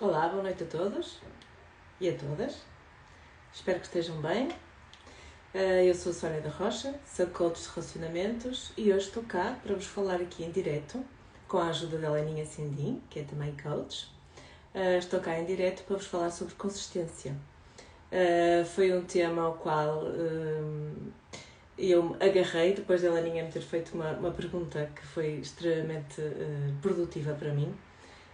Olá, boa noite a todos e a todas. Espero que estejam bem. Eu sou a Sónia da Rocha, sou coach de relacionamentos e hoje estou cá para vos falar aqui em direto com a ajuda da Leninha Sindim, que é também coach. Estou cá em direto para vos falar sobre consistência. Foi um tema ao qual eu me agarrei depois da Leninha me ter feito uma pergunta que foi extremamente produtiva para mim.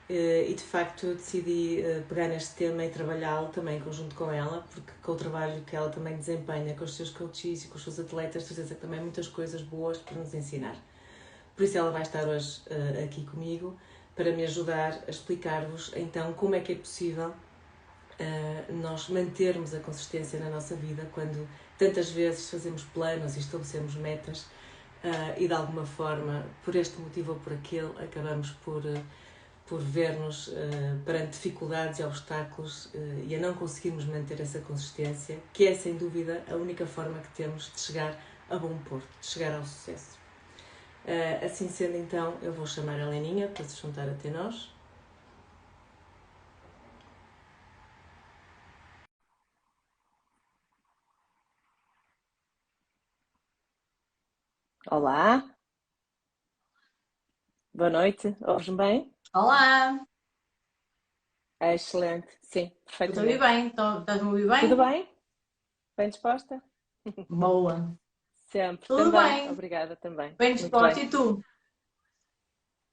E de facto eu decidi pegar neste tema e trabalhá-lo também em conjunto com ela, porque com o trabalho que ela também desempenha com os seus coaches e com os seus atletas, certeza que também há muitas coisas boas para nos ensinar. Por isso ela vai estar hoje aqui comigo para me ajudar a explicar-vos então como é que é possível nós mantermos a consistência na nossa vida quando tantas vezes fazemos planos e estabelecemos metas e de alguma forma, por este motivo ou por aquele, acabamos por ver-nos perante dificuldades e obstáculos e a não conseguirmos manter essa consistência, que é sem dúvida a única forma que temos de chegar a bom porto, de chegar ao sucesso. Assim sendo, então, eu vou chamar a Leninha para se juntar até nós. Olá, boa noite, ouves-me bem? Olá, Excelente, sim, estou a ouvir perfeitamente. bem? Estás-me a ouvir Tudo bem? bem? Bem disposta? Boa. Sempre, Tudo também, bem, obrigada também. bem Muito disposto. bem. E tu?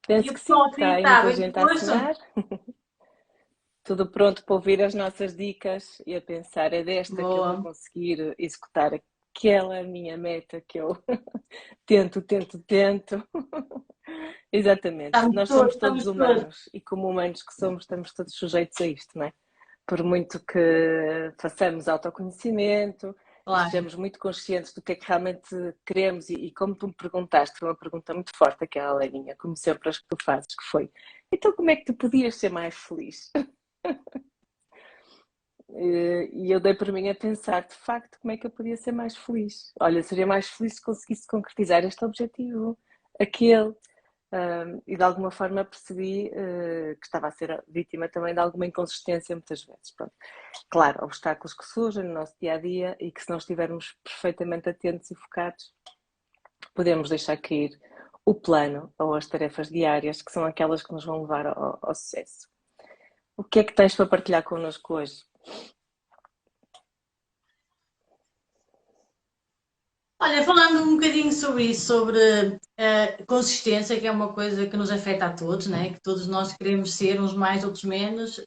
E Penso o que sim, pessoal que está aí aí está muita bem gente a disposto? assinar. Tudo pronto para ouvir as nossas dicas e a pensar, é desta que eu vou Boa. conseguir executar aquela minha meta que eu tento. Exatamente. Nós somos Estamos todos todos. humanos e como humanos que somos, estamos todos sujeitos a isto, não é? Por muito que façamos autoconhecimento e Claro. estejamos muito conscientes do que é que realmente queremos e como tu me perguntaste, foi uma pergunta muito forte aquela Leninha, como sempre as que tu fazes, que foi, então como é que tu podias ser mais feliz? E eu dei por mim a pensar, de facto, como é que eu podia ser mais feliz? Olha, seria mais feliz se conseguisse concretizar este objetivo, aquele. E de alguma forma percebi que estava a ser vítima também de alguma inconsistência muitas vezes. Pronto. Claro, obstáculos que surgem no nosso dia a dia e que, se não estivermos perfeitamente atentos e focados, podemos deixar cair o plano ou as tarefas diárias, que são aquelas que nos vão levar ao sucesso. O que é que tens para partilhar connosco hoje? Olha, falando um bocadinho sobre isso, sobre consistência, que é uma coisa que nos afeta a todos, né? Que todos nós queremos ser, uns mais, outros menos.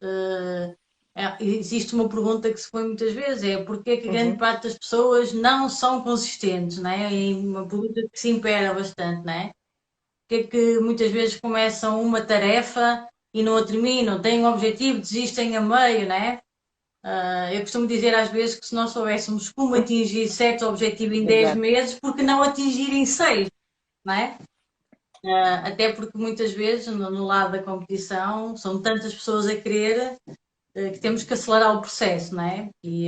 Existe uma pergunta que se põe muitas vezes, é porque é que grande Uhum. parte das pessoas não são consistentes, né? É uma pergunta que se impera bastante, né? Porque é que muitas vezes começam uma tarefa e não a terminam, têm um objetivo, desistem a meio, né? Eu costumo dizer às vezes que se nós soubéssemos como atingir certos objetivos em 10 Exato. meses, porque não atingir em 6, não é? Até porque muitas vezes no lado da competição são tantas pessoas a querer que temos que acelerar o processo, não é? E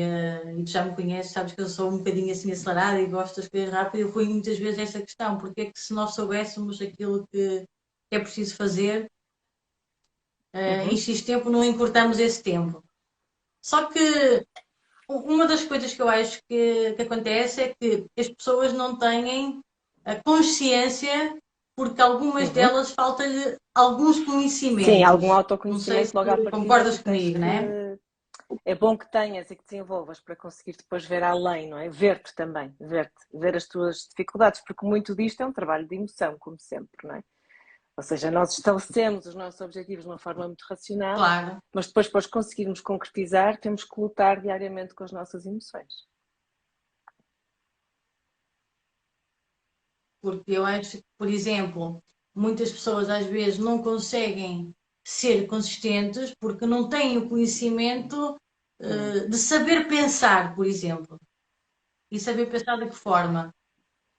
tu já me conheces, sabes que eu sou um bocadinho assim acelerada e gosto das coisas rápidas. Eu fui muitas vezes essa questão, porque é que se nós soubéssemos aquilo que é preciso fazer em Uhum. X tempo, não encurtamos esse tempo. Só que uma das coisas que eu acho que acontece é que as pessoas não têm a consciência porque algumas Uhum. delas faltam-lhe alguns Sim, algum conhecimentos. Não sei autoconhecimento logo à se partida concordas tu tens comigo, que. né? É bom que tenhas e que desenvolvas para conseguir depois ver além, não é? Ver-te também, ver-te, ver as tuas dificuldades, porque muito disto é um trabalho de emoção, como sempre, não é? Ou seja, nós estabelecemos os nossos objetivos de uma forma muito racional, Claro, mas depois para os conseguirmos concretizar temos que lutar diariamente com as nossas emoções. porque eu acho que, por exemplo, muitas pessoas às vezes não conseguem ser consistentes porque não têm o conhecimento Hum. de saber pensar, por exemplo. E saber pensar de que forma?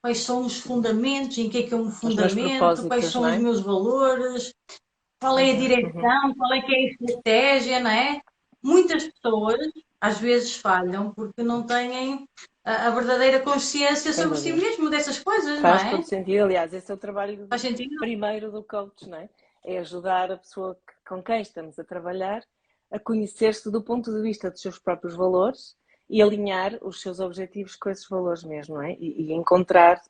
Quais são os fundamentos, em que é um Os meus fundamento, quais propósitos, são não os é? meus valores, qual é a Uhum, uhum. direção, qual é que é a estratégia, não é? Muitas pessoas às vezes falham porque não têm a verdadeira consciência Sem sobre si dúvida. mesmo dessas coisas, não Faz todo é? sentido. Aliás, esse é o trabalho Faz sentido? primeiro do coach, não é? É ajudar a pessoa com quem estamos a trabalhar a conhecer-se do ponto de vista dos seus próprios valores e alinhar os seus objetivos com esses valores mesmo, não é? E encontrar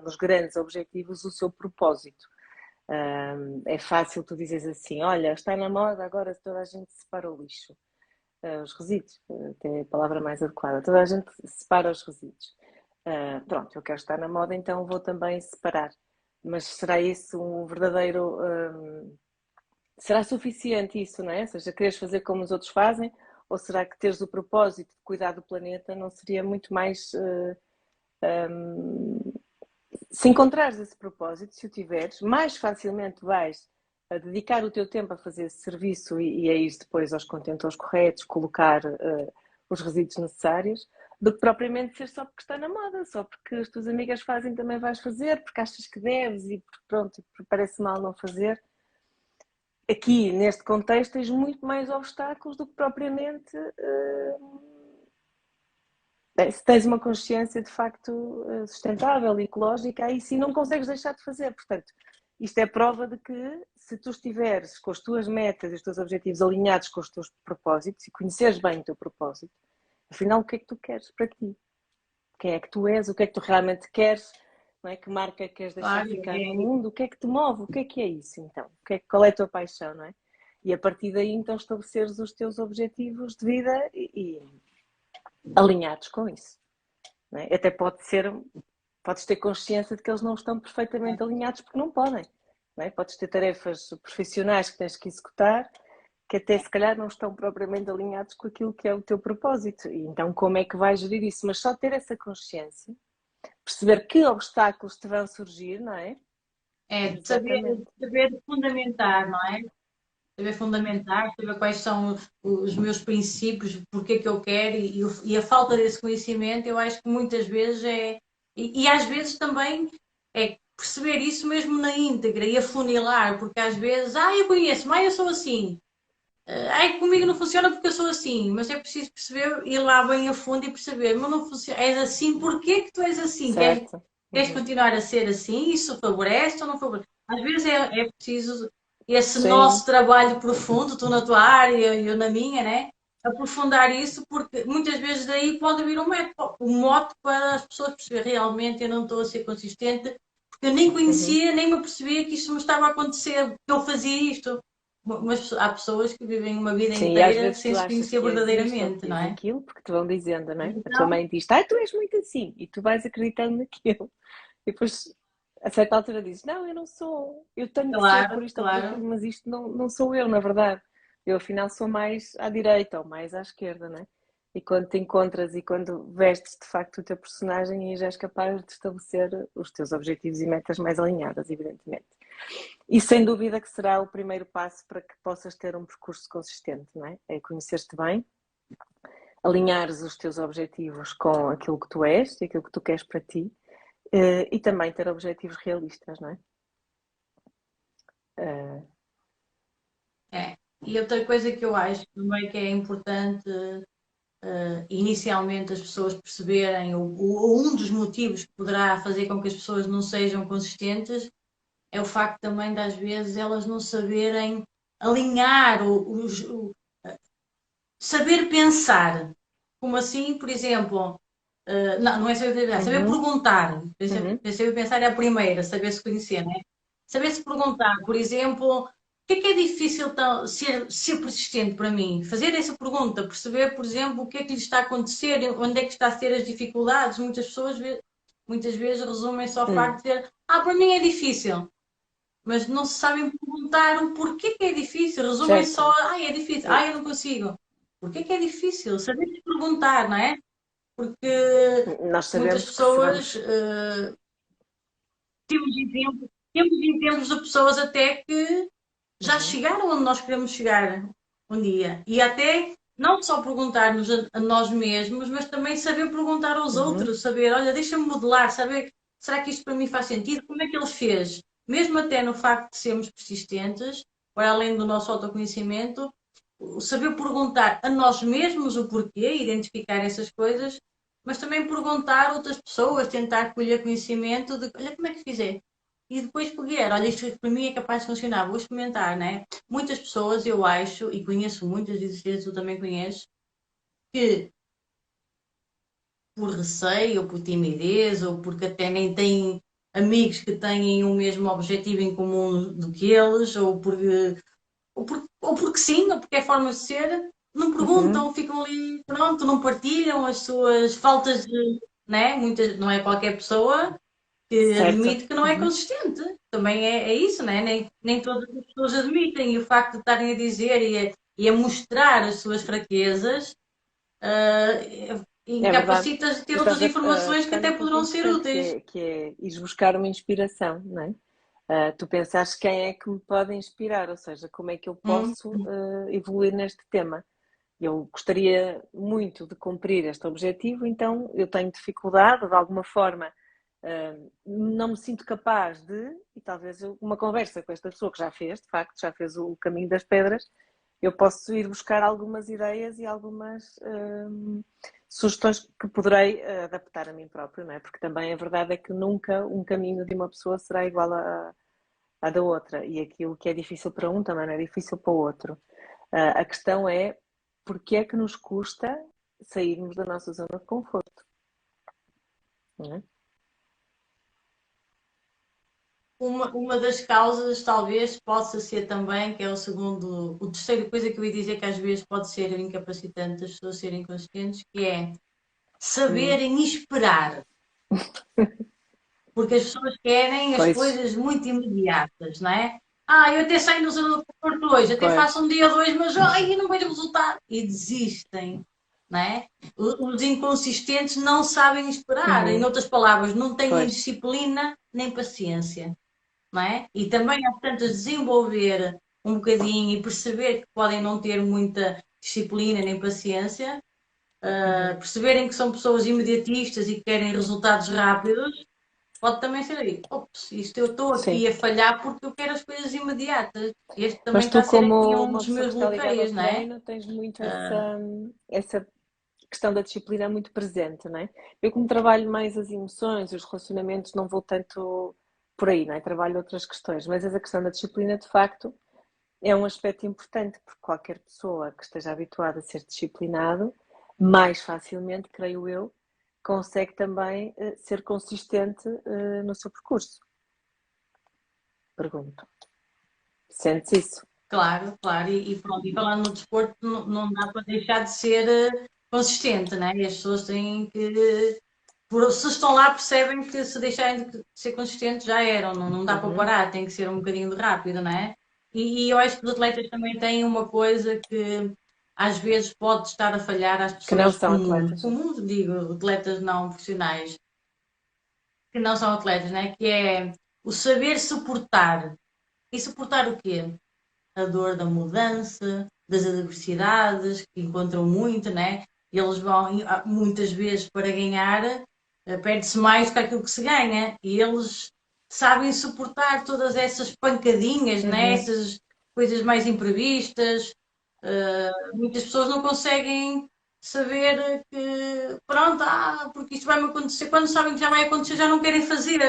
nos grandes objetivos o seu propósito. É fácil tu dizeres assim, olha, está na moda agora toda a gente separa o lixo. Os resíduos, que é a palavra mais adequada. Toda a gente separa os resíduos. Pronto, eu quero estar na moda, então vou também separar. Mas será isso um verdadeiro... será suficiente isso, não é? Ou seja, quereres fazer como os outros fazem? Ou será que teres o propósito de cuidar do planeta não seria muito mais... se encontrares esse propósito, se o tiveres, mais facilmente vais a dedicar o teu tempo a fazer esse serviço e a ir depois aos contentores corretos, colocar os resíduos necessários, do que propriamente ser só porque está na moda, só porque as tuas amigas fazem também vais fazer, porque achas que deves e pronto, parece mal não fazer. Aqui, neste contexto, tens muito mais obstáculos do que propriamente se tens uma consciência de facto sustentável e ecológica, aí sim não consegues deixar de fazer. Portanto, isto é prova de que se tu estiveres com as tuas metas e os teus objetivos alinhados com os teus propósitos e conheceres bem o teu propósito, afinal o que é que tu queres para ti? Quem é que tu és? O que é que tu realmente queres? Não é? Que marca queres deixar ficar no mundo? O que é que te move? O que é isso então? Qual é a tua paixão, não é? E a partir daí então estabeleceres os teus objetivos de vida e alinhados com isso. Não é? Até podes ter consciência de que eles não estão perfeitamente alinhados porque não podem. Não é? Podes ter tarefas profissionais que tens que executar que até se calhar não estão propriamente alinhados com aquilo que é o teu propósito. E então como é que vais gerir isso? Mas só ter essa consciência, perceber que obstáculos te vão surgir, não é? É, saber fundamentar, não é? Saber fundamentar, saber quais são os meus princípios, porque é que eu quero e a falta desse conhecimento, eu acho que muitas vezes é. E às vezes também é perceber isso mesmo na íntegra e afunilar, porque às vezes, eu conheço, mas eu sou assim. Comigo não funciona porque eu sou assim, mas é preciso perceber, ir lá bem a fundo e perceber, mas não funciona, és assim, porquê que tu és assim? Queres continuar a ser assim? Isso favorece ou não favorece? Às vezes é preciso esse nosso trabalho profundo, tu na tua área e eu na minha, né? Aprofundar isso, porque muitas vezes daí pode vir um mote para as pessoas perceber realmente eu não estou a ser consistente, porque eu nem conhecia, nem me percebia que isto me estava a acontecer, que eu fazia isto. Mas há pessoas que vivem uma vida inteira sem se conhecer verdadeiramente, não é? Aquilo porque te vão dizendo, não é? Então, a tua mãe diz, tu és muito assim, e tu vais acreditando naquilo. E depois, a certa altura dizes, não, eu não sou, eu tenho que ser por isto ou por aquilo, mas isto não sou eu, na verdade. Eu, afinal, sou mais à direita ou mais à esquerda, não é? E quando te encontras e quando vestes, de facto, o teu personagem e já és capaz de estabelecer os teus objetivos e metas mais alinhadas, evidentemente. E sem dúvida que será o primeiro passo para que possas ter um percurso consistente, não é? É conhecer-te bem, alinhares os teus objetivos com aquilo que tu és e aquilo que tu queres para ti e também ter objetivos realistas, não é? E outra coisa que eu acho também que é importante inicialmente as pessoas perceberem, ou um dos motivos que poderá fazer com que as pessoas não sejam consistentes, é o facto também de às vezes elas não saberem alinhar saber pensar. Como assim, por exemplo, não é saber pensar, saber perguntar. Saber pensar é a primeira, saber se conhecer, né? Saber se perguntar, por exemplo, o que é difícil ser persistente para mim? Fazer essa pergunta, perceber, por exemplo, o que é que lhe está a acontecer, onde é que está a ter as dificuldades. Muitas pessoas, muitas vezes, resumem só o facto de dizer, para mim é difícil. Mas não se sabem perguntar o porquê que é difícil. Resumem só, é difícil, eu não consigo. Porquê que é difícil? Saber perguntar, não é? Porque muitas pessoas temos exemplos de pessoas até que já chegaram onde nós queremos chegar um dia. E até não só perguntar-nos a nós mesmos, mas também saber perguntar aos outros, saber, olha, deixa-me modelar, saber, será que isto para mim faz sentido? Como é que ele fez? Mesmo até no facto de sermos persistentes, para além do nosso autoconhecimento, saber perguntar a nós mesmos o porquê, identificar essas coisas, mas também perguntar a outras pessoas, tentar colher conhecimento de, olha, como é que fizer? e depois pegar, olha, isto para mim é capaz de funcionar, vou experimentar, né? Muitas pessoas, eu acho, e conheço muitas, e tu também conheces, que por receio, ou por timidez, ou porque até nem têm amigos que têm o mesmo objetivo em comum do que eles, ou porque sim, ou porque é forma de ser, não Uhum. perguntam, ficam ali, pronto, não partilham as suas faltas de, né? Muitas, não é qualquer pessoa que Certo. admite que não é Uhum. consistente. Também é isso, né? Nem todas as pessoas admitem. E o facto de estarem a dizer e a mostrar as suas fraquezas É verdade. incapacita de ter Tu outras estás a informações que tocar até num ponto poderão ser importante, úteis. que é ires buscar uma inspiração, não é? Tu pensares quem é que me pode inspirar, ou seja, como é que eu Hum, posso evoluir neste tema. Eu gostaria muito de cumprir este objetivo, então eu tenho dificuldade, de alguma forma, não me sinto capaz de, e talvez uma conversa com esta pessoa que já fez, de facto, já fez o caminho das pedras, eu posso ir buscar algumas ideias e algumas sugestões que poderei adaptar a mim próprio, não é? Porque também a verdade é que nunca um caminho de uma pessoa será igual à da outra, e aquilo que é difícil para um também não é difícil para o outro. A questão é porque é que nos custa sairmos da nossa zona de conforto, não é? uma das causas talvez possa ser também, que é o terceiro coisa que eu ia dizer que às vezes pode ser incapacitante das pessoas serem conscientes, que é Hum. saberem esperar. Porque as pessoas querem as Pois, coisas muito imediatas, não é? Eu até saio no zona do conforto hoje, até pois. faço um dia ou dois, mas ai, não vejo o resultado. E desistem, não é? Os inconsistentes não sabem esperar. Em Uhum, outras palavras, não têm pois. disciplina nem paciência, não é? E também há tantas desenvolver um bocadinho e perceber que podem não ter muita disciplina nem paciência, Uhum. perceberem que são pessoas imediatistas e que querem resultados rápidos, pode também ser aí. Ops, isto eu estou Sim. aqui a falhar porque eu quero as coisas imediatas. Este também Mas está tu, a ser aqui como um uma dos pessoa que meus está ligada ao bloqueios, não é? treino, tens muito essa questão da disciplina muito presente, não é? Eu, como trabalho mais as emoções, os relacionamentos, não vou tanto por aí, não é? Trabalho outras questões, mas essa questão da disciplina, de facto, é um aspecto importante, porque qualquer pessoa que esteja habituada a ser disciplinado, mais facilmente, creio eu, consegue também ser consistente no seu percurso. Pergunto. Sentes isso? Claro, claro. E pronto, e falando no desporto, não dá para deixar de ser consistente, né? E as pessoas têm que. Se estão lá, percebem que se deixarem de ser consistentes já eram, não dá para Uhum. parar, tem que ser um bocadinho de rápido, não é? E eu acho que os atletas também têm uma coisa que às vezes pode estar a falhar às Que não pessoas são atletas. comuns, digo, atletas não profissionais, que não são atletas, né? Que é o saber suportar. E suportar o quê? A dor da mudança, das adversidades, que encontram muito, né? Eles vão, muitas vezes, para ganhar, perde-se mais do que aquilo que se ganha. E eles sabem suportar todas essas pancadinhas, né? Uhum. Essas coisas mais imprevistas. Muitas pessoas não conseguem saber que, pronto, porque isto vai-me acontecer. Quando sabem que já vai acontecer, já não querem fazer.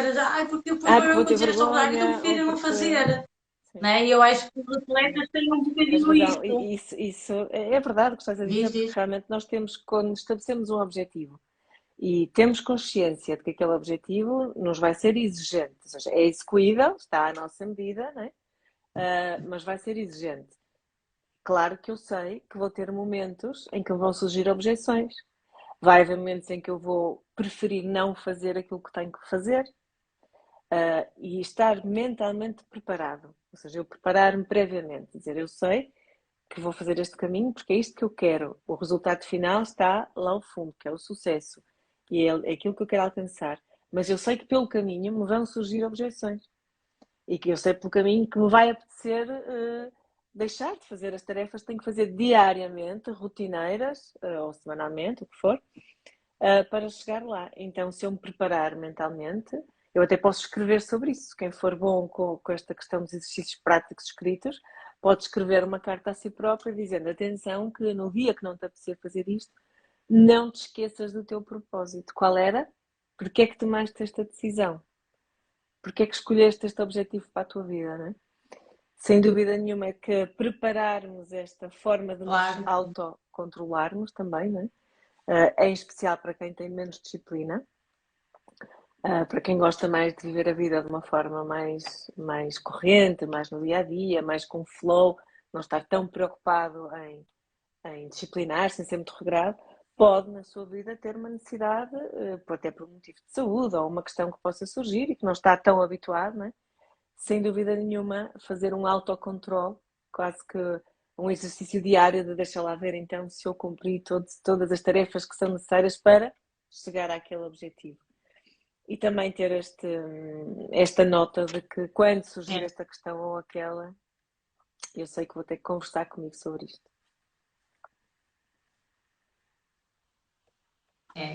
Porque depois Ah, porque vai-me vou ter acontecer esta rodada, então vergonha, ou prefiro não porque. fazer. Sim, Né? E eu acho que os sim. atletas têm um Tens bocadinho razão. isto. Isso é verdade o que estás a dizer, Diz, porque diz. realmente nós temos, quando estabelecemos um objetivo e temos consciência de que aquele objetivo nos vai ser exigente, ou seja, é execuível, está à nossa medida, né? Mas vai ser exigente. Claro que eu sei que vou ter momentos em que vão surgir objeções. Vai haver momentos em que eu vou preferir não fazer aquilo que tenho que fazer, e estar mentalmente preparado. Ou seja, eu preparar-me previamente, dizer, eu sei que vou fazer este caminho porque é isto que eu quero. O resultado final está lá ao fundo, que é o sucesso. E é aquilo que eu quero alcançar. Mas eu sei que pelo caminho me vão surgir objeções. E que eu sei pelo caminho que me vai apetecer deixar de fazer as tarefas que tenho que fazer diariamente, rotineiras, ou semanalmente, o que for, para chegar lá. Então, se eu me preparar mentalmente, eu até posso escrever sobre isso. Quem for bom com esta questão dos exercícios práticos escritos, pode escrever uma carta a si própria dizendo: atenção, que no dia que não te apetecer fazer isto, não te esqueças do teu propósito. Qual era? Porque é que tomaste esta decisão? porque é que escolheste este objetivo para a tua vida, não é? Sem dúvida nenhuma que prepararmos esta forma de nos Claro. autocontrolarmos também, não é? Em especial para quem tem menos disciplina, para quem gosta mais de viver a vida de uma forma mais corrente, mais no dia a dia, mais com flow, não estar tão preocupado em disciplinar-se, em ser muito regrado, pode na sua vida ter uma necessidade, até por um motivo de saúde ou uma questão que possa surgir e que não está tão habituado, não é? Sem dúvida nenhuma, fazer um autocontrole, quase que um exercício diário de deixar lá ver então se eu cumpri todas as tarefas que são necessárias para chegar àquele objetivo. E também ter esta nota de que quando surgir esta questão ou aquela, eu sei que vou ter que conversar comigo sobre isto.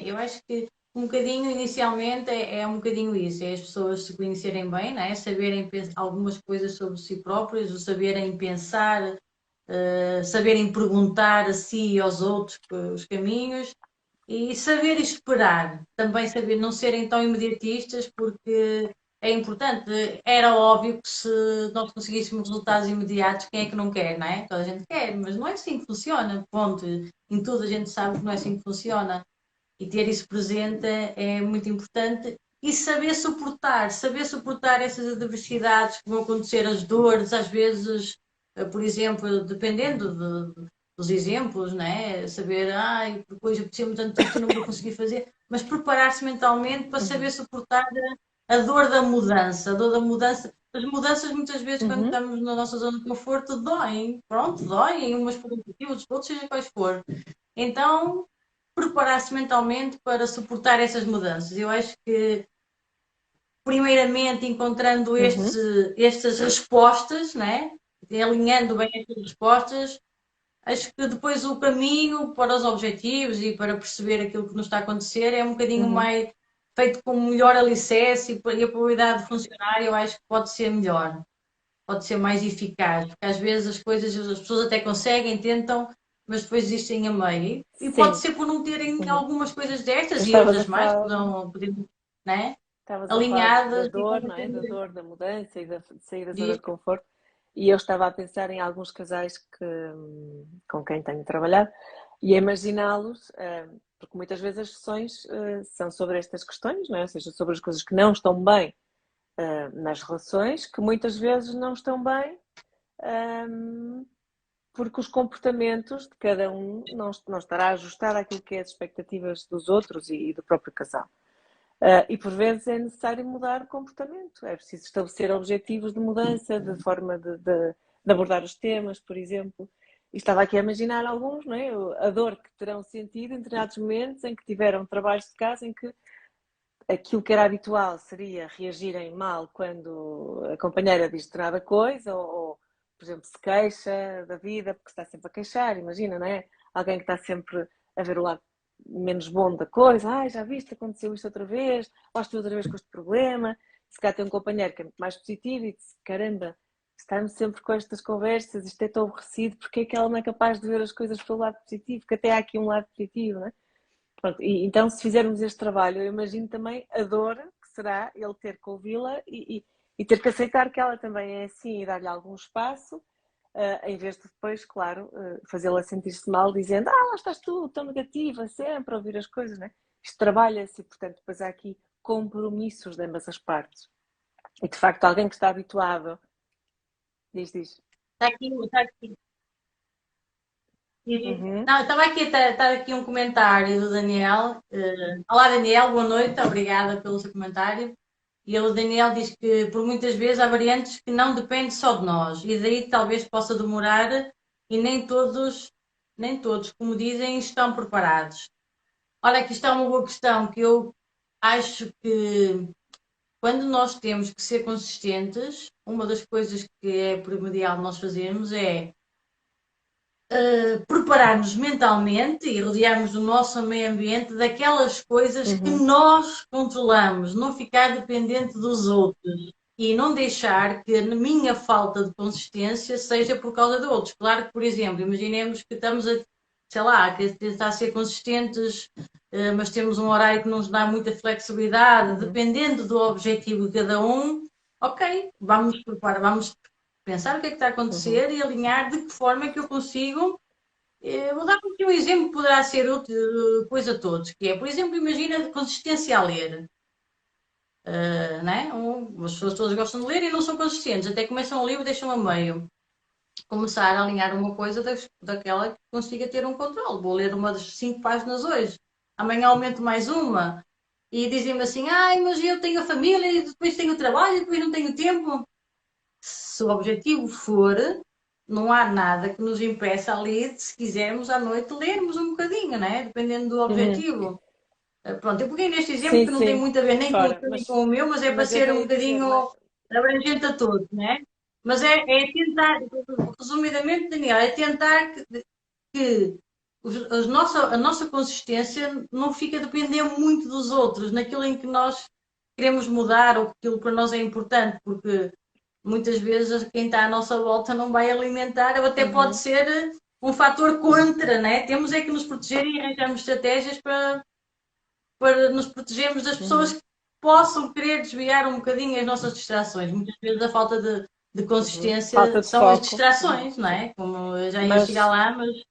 Eu acho que um bocadinho, inicialmente, é um bocadinho isso, é as pessoas se conhecerem bem, não é? Saberem algumas coisas sobre si próprias, o saberem pensar, saberem perguntar a si e aos outros os caminhos e saber esperar, também saber não serem tão imediatistas, porque é importante. Era óbvio que se nós conseguíssemos resultados imediatos, quem é que não quer, não é? Toda a gente quer, mas não é assim que funciona, ponto. Em tudo a gente sabe que não é assim que funciona. E ter isso presente é muito importante e saber suportar essas adversidades que vão acontecer, as dores, às vezes, por exemplo, dependendo dos exemplos, né? Saber, ai, depois apetecia-me tanto isto, não vou conseguir fazer, mas preparar-se mentalmente para saber suportar a dor da mudança, as mudanças muitas vezes quando estamos na nossa zona de conforto doem, pronto, doem, umas por motivos, outros seja quais for. Então, preparar-se mentalmente para suportar essas mudanças. Eu acho que, primeiramente, encontrando estas respostas, né? Alinhando bem estas respostas, acho que depois o caminho para os objetivos e para perceber aquilo que nos está a acontecer é um bocadinho mais feito com melhor alicerce e a probabilidade de funcionar, eu acho que pode ser melhor, pode ser mais eficaz, porque às vezes as coisas, as pessoas até conseguem, tentam, mas depois desistem a meio. E pode Sim. ser por não terem algumas coisas destas e Estavas a outras mais, que falar, não podemos, né? estavas a falar da Alinhadas e dor, não é? Da dor da mudança e de sair da zona de conforto. E eu estava a pensar em alguns casais com quem tenho trabalhado e a imaginá-los, porque muitas vezes as sessões são sobre estas questões, não é? Ou seja, sobre as coisas que não estão bem nas relações, que muitas vezes não estão bem porque os comportamentos de cada um não estará ajustado àquilo que é as expectativas dos outros e do próprio casal. E por vezes é necessário mudar o comportamento, é preciso estabelecer objetivos de mudança, de forma de abordar os temas, por exemplo. E estava aqui a imaginar alguns, não é? A dor que terão sentido em determinados momentos em que tiveram trabalhos de casa em que aquilo que era habitual seria reagirem mal quando a companheira diz determinada coisa ou, por exemplo, se queixa da vida porque está sempre a queixar, imagina, não é? Alguém que está sempre a ver o lado menos bom da coisa, ai, já viste, aconteceu isto outra vez, ou estou outra vez com este problema. Se calhar tem um companheiro que é muito mais positivo e diz, caramba, está-me sempre com estas conversas, isto é tão aborrecido, porque é que ela não é capaz de ver as coisas pelo lado positivo, que até há aqui um lado positivo, não é? Pronto, então, se fizermos este trabalho, eu imagino também a dor que será ele ter que ouvi-la e ter que aceitar que ela também é assim e dar-lhe algum espaço, em vez de depois, claro, fazê-la sentir-se mal, dizendo lá estás tu, tão negativa, sempre a ouvir as coisas, não é? Isto trabalha-se e, portanto, depois há aqui compromissos de ambas as partes. E, de facto, alguém que está habituado... Diz. Está aqui. Não, estava aqui está aqui um comentário do Daniel. Olá, Daniel, boa noite, obrigada pelo seu comentário. E o Daniel diz que por muitas vezes há variantes que não dependem só de nós, e daí talvez possa demorar, e nem todos, como dizem, estão preparados. Olha, aqui está uma boa questão que eu acho que quando nós temos que ser consistentes, uma das coisas que é primordial nós fazermos é preparar-nos mentalmente e rodearmos o nosso meio ambiente daquelas coisas que nós controlamos, não ficar dependente dos outros e não deixar que a minha falta de consistência seja por causa de outros. Claro que, por exemplo, imaginemos que estamos sei lá, querer tentar ser consistentes, mas temos um horário que não nos dá muita flexibilidade, dependendo do objetivo de cada um, ok, vamos preparar, vamos pensar o que é que está a acontecer e alinhar de que forma é que eu consigo. Vou dar aqui um exemplo que poderá ser útil, coisa a todos, que é, por exemplo, imagina consistência a ler. Né? As pessoas todas gostam de ler e não são consistentes, até começam o livro e deixam a meio. Começar a alinhar uma coisa daquela que consiga ter um controle. Vou ler uma das 5 páginas hoje, amanhã aumento mais uma. E dizem-me assim, ai, mas eu tenho a família e depois tenho o trabalho e depois não tenho tempo. Se o objetivo for, não há nada que nos impeça ali, se quisermos à noite, lermos um bocadinho, né? Dependendo do objetivo. Pronto, eu peguei neste exemplo Sim, que não tem sim, muito a ver de nem com o fora. teu nem com o meu, mas é para Mas eu ser até um ia dizer, bocadinho abrangente a todos, né? Mas é tentar, resumidamente, Daniel, é tentar que a nossa consistência não fica a depender muito dos outros, naquilo em que nós queremos mudar ou aquilo que para nós é importante, porque muitas vezes quem está à nossa volta não vai alimentar, ou até pode ser um fator contra, né? Temos é que nos proteger e arranjarmos estratégias para nos protegermos das pessoas que possam querer desviar um bocadinho as nossas distrações. Muitas vezes a falta de falta consistência de são as foco. distrações, não Sim. é? Como eu já ia chegar Mas, lá, mas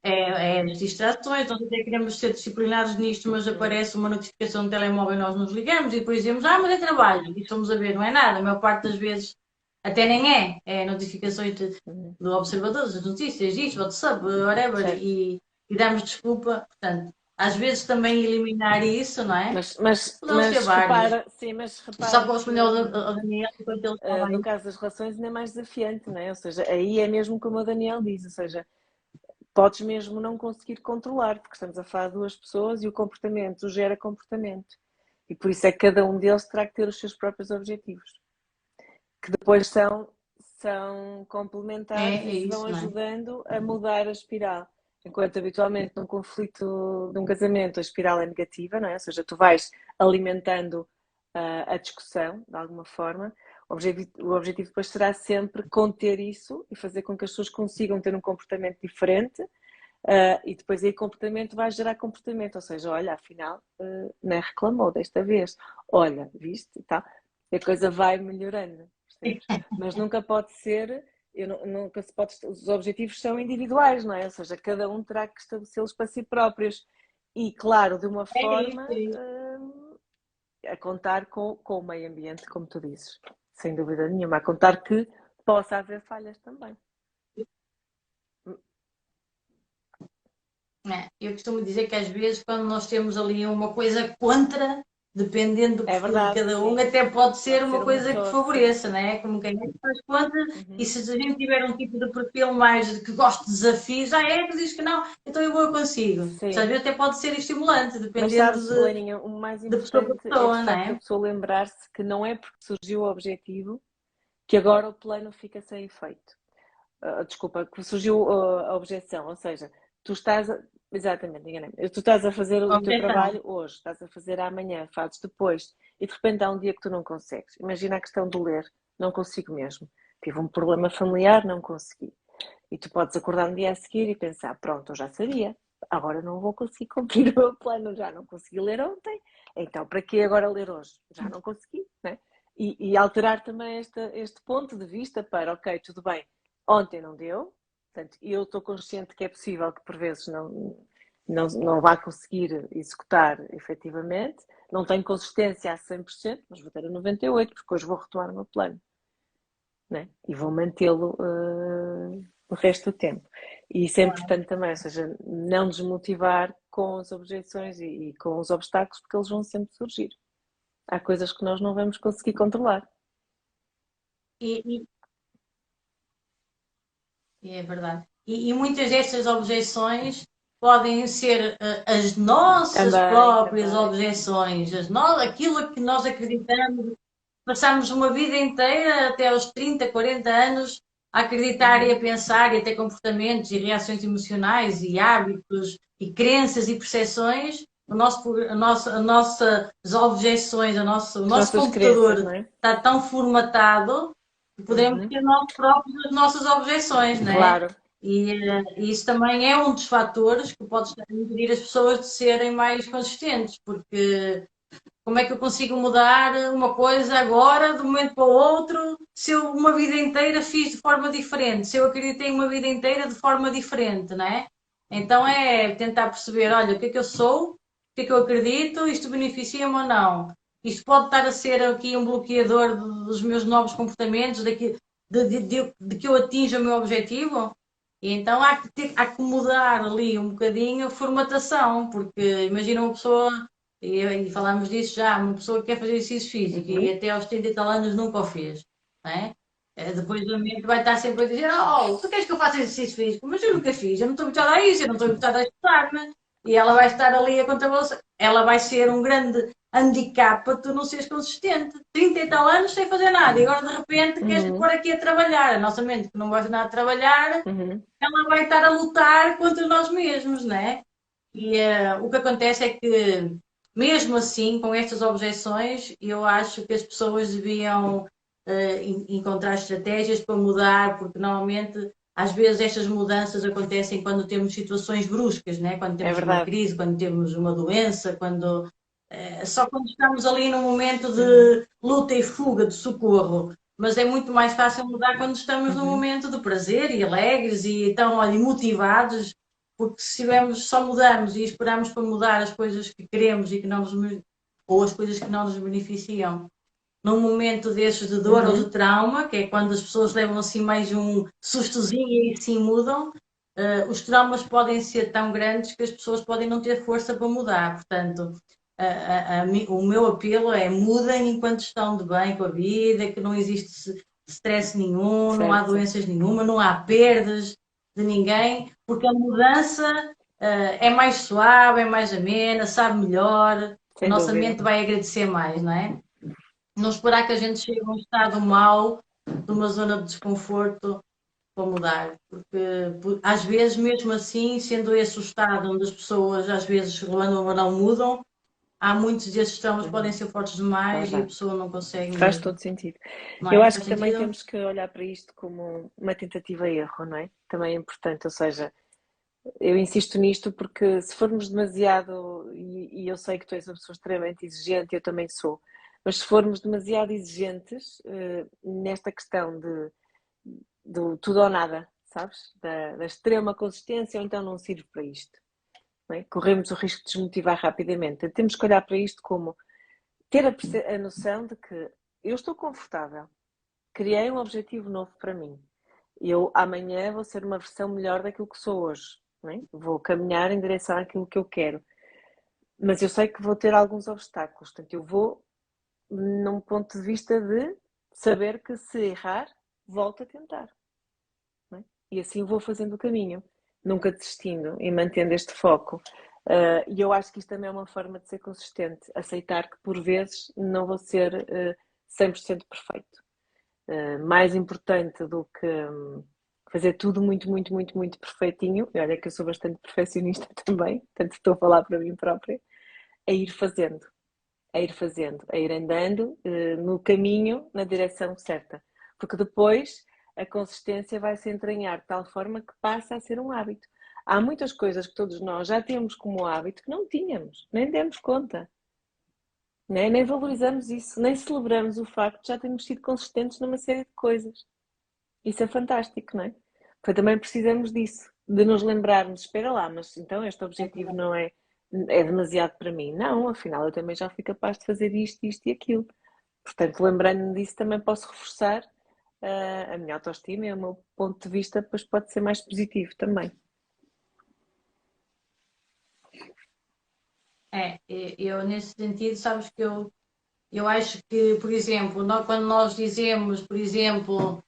é as distrações. Nós até queremos ser disciplinados nisto, mas aparece uma notificação do telemóvel e nós nos ligamos e depois dizemos, mas é trabalho. E estamos a ver, não é nada. A maior parte das vezes até nem é. É notificações do observador, das notícias, isto, WhatsApp, whatever, certo. e damos desculpa. Portanto, às vezes também eliminar isso, não é? Poderão ser Mas vários. repara, sim, mas Só repara para que responder ao Daniel, enquanto ele estava no aí. caso das relações ainda é mais desafiante, não é? Ou seja, aí é mesmo como o Daniel diz, ou seja, podes mesmo não conseguir controlar, porque estamos a falar de duas pessoas e o comportamento gera comportamento. E por isso é que cada um deles terá que ter os seus próprios objetivos, que depois são complementares É e se vão isso, não é? ajudando a mudar a espiral. Enquanto habitualmente num conflito de um casamento a espiral é negativa, não é? Ou seja, tu vais alimentando a discussão de alguma forma. O objetivo depois será sempre conter isso e fazer com que as pessoas consigam ter um comportamento diferente. E depois aí comportamento vai gerar comportamento, ou seja, olha, afinal, nem reclamou desta vez, olha, viste e tal, e a coisa vai melhorando, percebes? Mas nunca pode ser, nunca se pode, os objetivos são individuais, não é? Ou seja, cada um terá que estabelecê-los para si próprios e, claro, de uma É forma isso. a contar com o meio ambiente, como tu dizes, sem dúvida nenhuma, a contar que possa haver falhas também. Eu costumo dizer que às vezes quando nós temos ali uma coisa contra, dependendo do É perfil de verdade, cada um, sim. até pode ser Pode uma ser um coisa que motor, sim. favoreça, né? Como quem é que faz contra, e Uhum. se a gente tiver um tipo de perfil mais que gosta de desafios, tu dizes que não, então eu consigo. Às Sim. vezes até pode ser estimulante, Mas dependendo sabes, Heleninha, o mais de pessoa para importante é de pessoa, não facto a é? pessoa lembrar-se que não é porque surgiu o objetivo que agora o plano fica sem efeito. Desculpa, que surgiu a objeção, ou seja, tu estás exatamente, enganei-me. Tu estás a fazer o teu Objeção. trabalho hoje, estás a fazer amanhã, fazes depois, e de repente há um dia que tu não consegues. Imagina a questão do ler, não consigo mesmo. Tive um problema familiar, não consegui. E tu podes acordar no dia a seguir e pensar, pronto, eu já sabia, agora não vou conseguir cumprir o meu plano, já não consegui ler ontem, então para que agora ler hoje? Já não consegui, né? E alterar também este ponto de vista para, ok, tudo bem, ontem não deu, portanto, eu estou consciente que é possível que por vezes não vá conseguir executar efetivamente, não tenho consistência a 100%, mas vou ter a 98%, porque hoje vou retomar o meu plano, né? E vou mantê-lo o resto do tempo. E isso é importante também, ou seja, não desmotivar com as objeções e com os obstáculos, porque eles vão sempre surgir. Há coisas que nós não vamos conseguir controlar. E, É verdade. E muitas destas objeções podem ser as nossas Também, próprias também. objeções, aquilo que nós acreditamos. Passamos uma vida inteira, até aos 30, 40 anos, a acreditar e a pensar e a ter comportamentos e reações emocionais e hábitos e crenças e percepções. As nossas objeções, o As nosso nossas crenças, computador não é? está tão formatado que podemos Uhum. ter nós próprios as nossas objeções, não é? Claro. E isso também é um dos fatores que pode estar a impedir as pessoas de serem mais consistentes, porque como é que eu consigo mudar uma coisa agora, de um momento para o outro, se eu uma vida inteira fiz de forma diferente, se eu acreditei uma vida inteira de forma diferente, não é? Então é tentar perceber, olha, o que é que eu sou, o que é que eu acredito, isto beneficia-me ou não? Isto pode estar a ser aqui um bloqueador dos meus novos comportamentos, de que eu atinja o meu objetivo? E então há que mudar ali um bocadinho a formatação, porque imagina uma pessoa e falámos disso já, uma pessoa que quer fazer exercício físico e até aos 30 e tal anos nunca o fez, não é? Depois a mente vai estar sempre a dizer: Oh, tu queres que eu faça exercício físico? Mas eu nunca fiz, eu não estou habituada a isso, eu não estou habituada a estudar-me. E ela vai estar ali a contar você, ela vai ser um grande handicap para tu não seres consistente. 30 e tal anos sem fazer nada, e agora de repente queres pôr aqui a trabalhar. A nossa mente, que não gosta nada de trabalhar, ela vai estar a lutar contra nós mesmos, não é? E o que acontece é que, mesmo assim, com estas objeções, eu acho que as pessoas deviam encontrar estratégias para mudar, porque normalmente, às vezes, estas mudanças acontecem quando temos situações bruscas, né? Quando É temos uma verdade. crise, quando temos uma doença, só quando estamos ali num momento de luta e fuga, de socorro. Mas é muito mais fácil mudar quando estamos num momento de prazer e alegres e tão, olha, motivados, porque se tivermos, só mudamos e esperamos para mudar as coisas que queremos e que não nos, ou as coisas que não nos beneficiam num momento destes de dor ou de trauma, que é quando as pessoas levam assim mais um sustozinho e sim mudam, os traumas podem ser tão grandes que as pessoas podem não ter força para mudar. Portanto, o meu apelo é mudem enquanto estão de bem com a vida, que não existe stress nenhum, não há Certo, doenças nenhuma, não há perdas de ninguém, porque a mudança é mais suave, é mais amena, sabe melhor, a sem nossa dúvida. mente vai agradecer mais, não é? Não esperar que a gente chegue a um estado mau, de uma zona de desconforto, para mudar. Porque às vezes, mesmo assim, sendo esse o estado onde as pessoas às vezes andam ou não mudam, há muitos desses traumas que podem ser fortes É demais e a verdade. pessoa não consegue Faz mesmo. todo sentido. Não Eu é? acho Faz que também sentido? temos que olhar para isto como uma tentativa e erro, não é? Também é importante, ou seja, eu insisto nisto porque se formos demasiado, e eu sei que tu és uma pessoa extremamente exigente, eu também sou, mas se formos demasiado exigentes nesta questão do tudo ou nada, sabes? Da extrema consistência, ou então não sirve para isto. Não é? Corremos o risco de desmotivar rapidamente. Temos que olhar para isto como ter a noção de que eu estou confortável, criei um objetivo novo para mim. Eu amanhã vou ser uma versão melhor daquilo que sou hoje. Não é? Vou caminhar em direção àquilo que eu quero. Mas eu sei que vou ter alguns obstáculos. Portanto, eu vou num ponto de vista de saber que se errar, volto a tentar. Não é? E assim vou fazendo o caminho, nunca desistindo e mantendo este foco. E eu acho que isto também é uma forma de ser consistente, aceitar que por vezes não vou ser 100% perfeito. Mais importante do que fazer tudo muito, muito, muito, muito perfeitinho, e olha que eu sou bastante perfeccionista também, portanto estou a falar para mim própria, é ir fazendo, a ir andando no caminho, na direção certa. Porque depois a consistência vai se entranhar de tal forma que passa a ser um hábito. Há muitas coisas que todos nós já temos como hábito que não tínhamos, nem demos conta. Né? Nem valorizamos isso, nem celebramos o facto de já termos sido consistentes numa série de coisas. Isso é fantástico, não é? Porque também precisamos disso, de nos lembrarmos, espera lá, mas então este objetivo não é demasiado para mim. Não, afinal eu também já fui capaz de fazer isto, isto e aquilo. Portanto, lembrando-me disso, também posso reforçar a minha autoestima e o meu ponto de vista, depois pode ser mais positivo também. Eu nesse sentido, sabes que eu acho que, por exemplo, quando nós dizemos, por exemplo,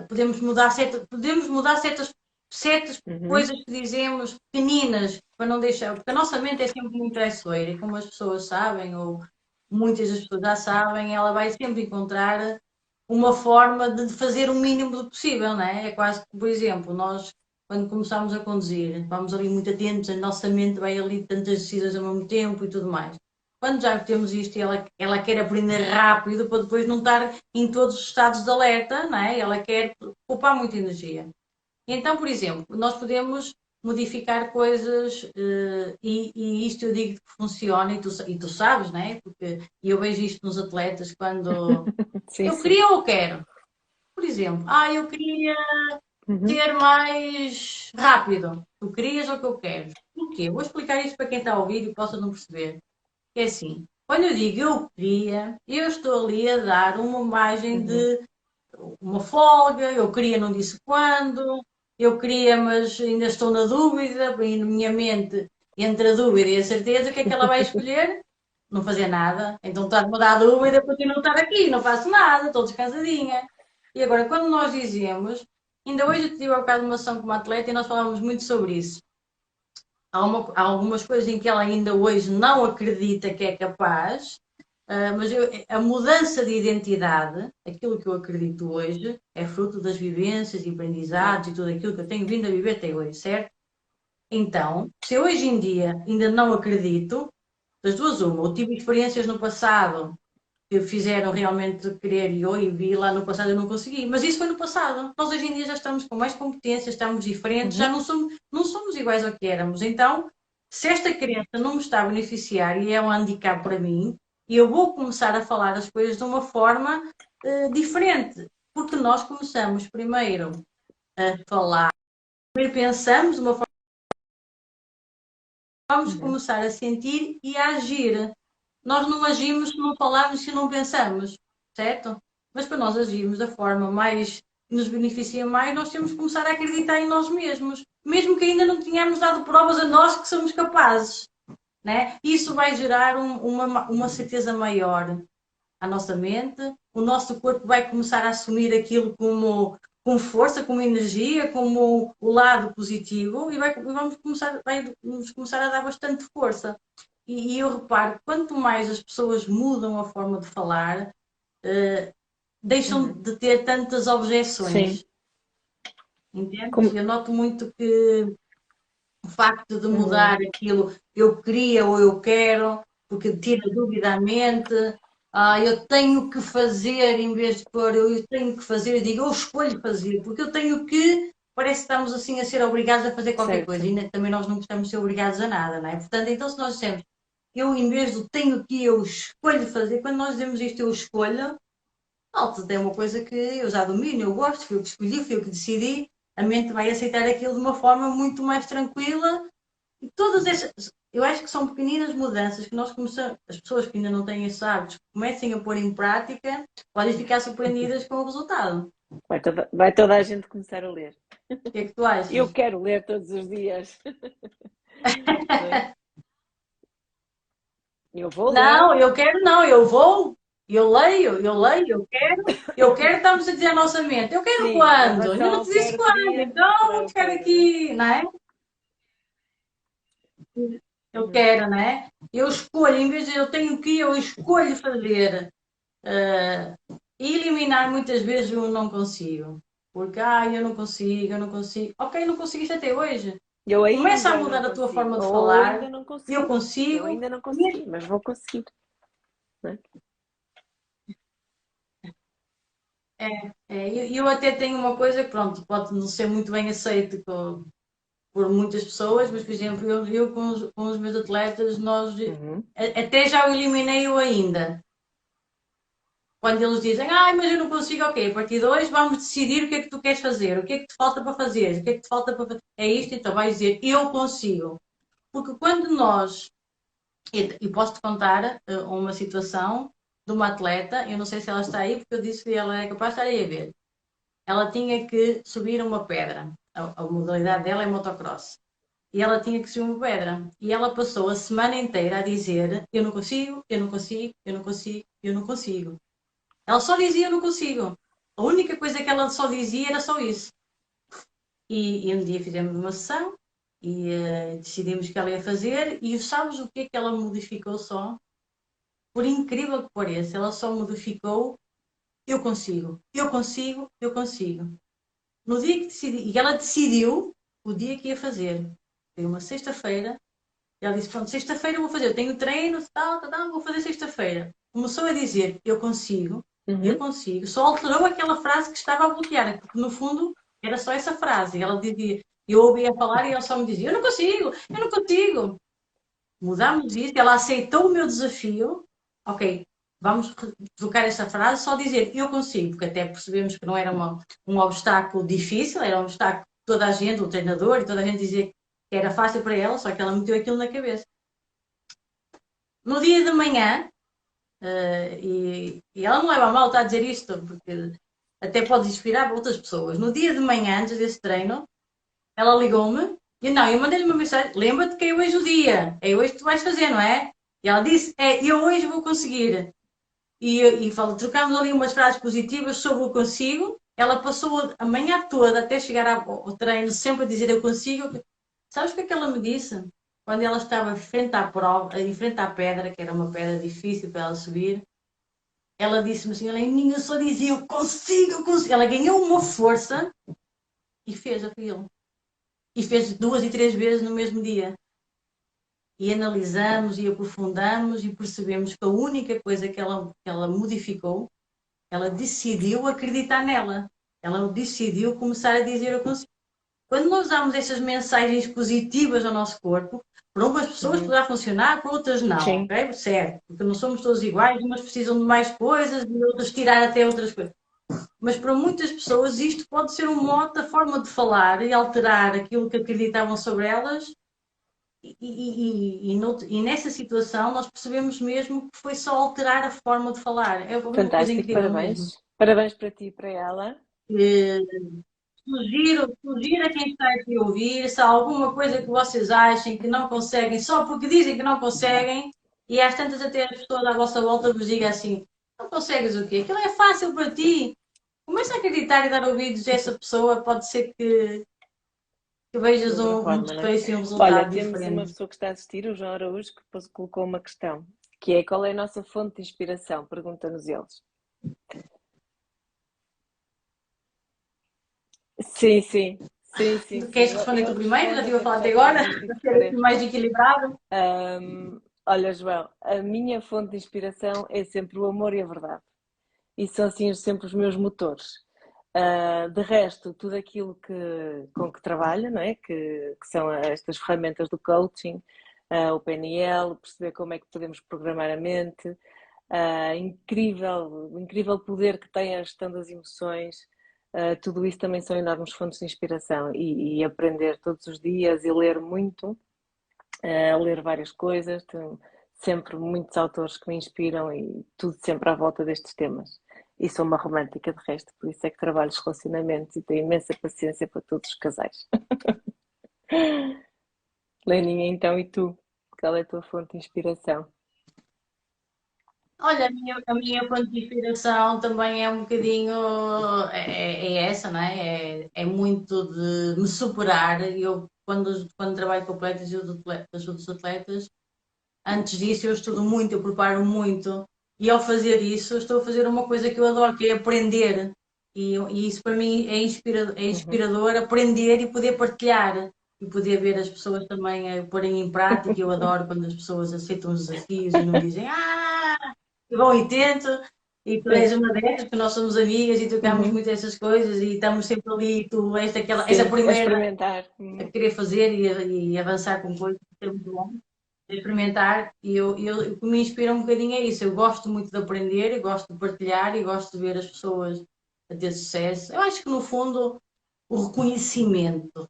podemos mudar certas Uhum. coisas que dizemos pequeninas para não deixar, porque a nossa mente é sempre muito traiçoeira e como as pessoas sabem, ou muitas das pessoas já sabem, ela vai sempre encontrar uma forma de fazer o mínimo do possível, não é? É quase que, por exemplo, nós quando começamos a conduzir, vamos ali muito atentos, a nossa mente vai ali tantas decisões ao mesmo tempo e tudo mais. Quando já temos isto e ela quer aprender rápido para depois não estar em todos os estados de alerta, não é? Ela quer poupar muita energia. Então, por exemplo, nós podemos modificar coisas e isto eu digo que funciona e tu sabes, né? Porque eu vejo isto nos atletas quando Sim, eu sim. queria ou quero. Por exemplo, eu queria Uhum. ser mais rápido. Tu querias ou que eu quero? O quê? Vou explicar isto para quem está a ouvir e possa não perceber. É assim, quando eu digo eu queria, eu estou ali a dar uma imagem Uhum. de uma folga, eu queria, não disse quando, eu queria, mas ainda estou na dúvida, e na minha mente, entre a dúvida e a certeza, o que é que ela vai escolher? Não fazer nada. Então está-me a dar dúvida, continuo a estar aqui, não faço nada, estou descansadinha. E agora, quando nós dizemos, ainda hoje eu tive um bocado de uma ação como atleta e nós falávamos muito sobre isso. Há algumas coisas em que ela ainda hoje não acredita que é capaz, mas a mudança de identidade, aquilo que eu acredito hoje, é fruto das vivências e aprendizados e tudo aquilo que eu tenho vindo a viver até hoje, certo? Então, se eu hoje em dia ainda não acredito, das duas uma, ou tive experiências no passado que fizeram realmente querer e eu e vi lá no passado eu não consegui, mas isso foi no passado. Nós hoje em dia já estamos com mais competências, estamos diferentes, já Uhum. não somos iguais ao que éramos. Então, se esta crença não me está a beneficiar e é um handicap para mim, eu vou começar a falar as coisas de uma forma diferente, porque nós começamos primeiro a falar, primeiro pensamos de uma forma, vamos Uhum. começar a sentir e a agir. Nós não agimos se não falarmos, se não pensamos, certo? Mas para nós agirmos da forma mais que nos beneficia mais, nós temos que começar a acreditar em nós mesmos, mesmo que ainda não tenhamos dado provas a nós que somos capazes, né? Isso vai gerar uma certeza maior à nossa mente, o nosso corpo vai começar a assumir aquilo como com força, como energia, como o lado positivo e vai-nos começar a dar bastante força. E eu reparo que quanto mais as pessoas mudam a forma de falar, deixam Uhum. de ter tantas Sim. objeções. Entendes? Como... Eu noto muito que o facto de mudar Uhum. aquilo, eu queria ou eu quero, porque tira dúvida à mente, eu tenho que fazer, em vez de pôr eu tenho que fazer, eu digo eu escolho fazer, porque eu tenho que, parece que estamos assim a ser obrigados a fazer qualquer coisa, Certo. e também nós não gostamos de ser obrigados a nada, não é? Portanto, então se nós dissemos, eu em vez do tenho que, eu escolho fazer, quando nós dizemos isto, eu escolho, é uma coisa que eu já domino, eu gosto, fui eu que escolhi, fui eu que decidi, a mente vai aceitar aquilo de uma forma muito mais tranquila e todas essas, eu acho que são pequeninas mudanças que nós começamos, as pessoas que ainda não têm esses hábitos, comecem a pôr em prática, podem ficar surpreendidas com o resultado. Vai toda a gente começar a ler. O que é que tu Eu achas? quero ler todos os dias. Não é? Eu vou Não, ler. eu quero não, eu leio, eu quero, estamos a dizer à nossa mente, eu quero Sim, em quando? Ainda não relação ao te disse quero quando, pedir, então será vou o ficar quero, não é? aqui, não é? Eu Uhum. quero, não é? Eu escolho, em vez de eu tenho que, eu escolho fazer. Uh, eliminar muitas vezes eu não consigo. Porque, eu não consigo. Ok, não conseguiste até hoje. Eu Começa a ainda não mudar a tua consigo. forma de Ou falar. ainda não Eu consegui. Eu consigo. ainda não consegui, mas vou conseguir. Não é? Eu até tenho uma coisa que, pronto, pode não ser muito bem aceito por muitas pessoas, mas, por exemplo, eu com os meus atletas, nós Uhum. até já o eliminei eu ainda. Quando eles dizem, mas eu não consigo, ok, a partir de hoje vamos decidir o que é que tu queres fazer, o que é que te falta para fazer, o que é que te falta para fazer. É isto, então vais dizer, eu consigo. Porque quando nós, e posso-te contar uma situação de uma atleta, eu não sei se ela está aí, porque eu disse que ela é capaz de estar aí a ver. Ela tinha que subir uma pedra, a modalidade dela é motocross. E ela tinha que subir uma pedra. E ela passou a semana inteira a dizer: eu não consigo, eu não consigo, eu não consigo, eu não consigo. Ela só dizia eu não consigo. A única coisa que ela só dizia era só isso. E um dia fizemos uma sessão e decidimos que ela ia fazer e sabes o que é que ela modificou só? Por incrível que pareça, ela só modificou eu consigo, eu consigo, eu consigo. No dia que decidi, e ela decidiu o dia que ia fazer. Foi uma sexta-feira. E ela disse, pronto, sexta-feira eu vou fazer, eu tenho treino, tal, tal, tal, vou fazer sexta-feira. Começou a dizer, eu Uhum. consigo, só alterou aquela frase que estava a bloquear, porque no fundo Era só essa frase. Ela dizia, eu ouvia falar e ela só me dizia, eu não consigo, eu não consigo. Mudámos isso, ela aceitou o meu desafio. Ok, vamos trocar esta frase, só dizer eu consigo, porque até percebemos que não era um obstáculo difícil, era um obstáculo que toda a gente, o treinador e toda a gente dizia que era fácil para ela, só que ela meteu aquilo na cabeça. No dia de manhã, e ela não leva a mal estar a dizer isto, porque até pode inspirar outras pessoas. No dia de manhã, antes desse treino, ela ligou-me e não, eu mandei-lhe uma mensagem, lembra-te que é hoje o dia, é hoje que tu vais fazer, não é? E ela disse, eu hoje vou conseguir. E trocámos ali umas frases positivas sobre o consigo. Ela passou a manhã toda até chegar ao treino sempre a dizer eu consigo. Sabes o que é que ela me disse? Quando ela estava em frente à prova, em frente à pedra, que era uma pedra difícil para ela subir, ela disse-me assim, Heleninha, só dizia eu consigo, eu consigo. Ela ganhou uma força e fez aquilo. E fez 2 e 3 vezes no mesmo dia. E analisamos e aprofundamos e percebemos que a única coisa que ela modificou, ela decidiu acreditar nela. Ela decidiu começar a dizer eu consigo. Quando nós damos essas mensagens positivas ao nosso corpo, para umas pessoas poderá funcionar, para outras não, Sim. ok? Certo, porque não somos todos iguais, umas precisam de mais coisas e outras tirar até outras coisas. Mas para muitas pessoas isto pode ser um mote, a forma de falar e alterar aquilo que acreditavam sobre elas. E nessa situação nós percebemos mesmo que foi só alterar a forma de falar. É uma coisa Fantástico, incrível mesmo. parabéns. Parabéns para ti e para ela. Sugiro a quem está aqui a ouvir, se há alguma coisa que vocês achem que não conseguem, só porque dizem que não conseguem, e às tantas até as pessoas à vossa volta vos digam assim, não consegues o quê? Aquilo é fácil para ti. Começa a acreditar e dar ouvidos a essa pessoa, pode ser que De vejas outra um forma, não é? desfecho e um Olha, resultado temos uma diferente. pessoa que está a assistir, o João Araújo, que colocou uma questão, que é qual é a nossa fonte de inspiração? Pergunta-nos eles. Sim, sim, sim, sim, sim. Queres responder tu Eu primeiro? Já respondo estive a até falar porque até já agora, tínhamos dito para que ser para assim este. mais equilibrado. Olha, João, a minha fonte de inspiração é sempre o amor e a verdade. E são assim sempre os meus motores. De resto, tudo aquilo com que trabalho, não é? Que são estas ferramentas do coaching, o PNL, perceber como é que podemos programar a mente, incrível poder que tem a gestão das emoções, tudo isso também são enormes fontes de inspiração e aprender todos os dias e ler muito, ler várias coisas, tenho sempre muitos autores que me inspiram e tudo sempre à volta destes temas. E sou uma romântica de resto, por isso é que trabalho os relacionamentos e tenho imensa paciência para todos os casais. Leninha, então, e tu? Qual é a tua fonte de inspiração? Olha, a minha fonte de inspiração também é um bocadinho, é essa, não é? É muito de me superar. Eu, quando trabalho com atletas e ajudo os atletas, antes disso eu estudo muito, eu preparo muito. E ao fazer isso, eu estou a fazer uma coisa que eu adoro, que é aprender. E isso para mim é Uhum. inspirador, aprender e poder partilhar. E poder ver as pessoas também a porem em prática. Eu adoro quando as pessoas aceitam os desafios e não dizem e vão e tento. E tu és Sim. uma destas, porque nós somos amigas e trocamos Uhum. muito essas coisas e estamos sempre ali. E tu és a Sim, a primeira experimentar. a Uhum. querer fazer e avançar com coisas, que é muito bom experimentar o que me inspira um bocadinho é isso. Eu gosto muito de aprender, eu gosto de partilhar e gosto de ver as pessoas a ter sucesso. Eu acho que no fundo o reconhecimento,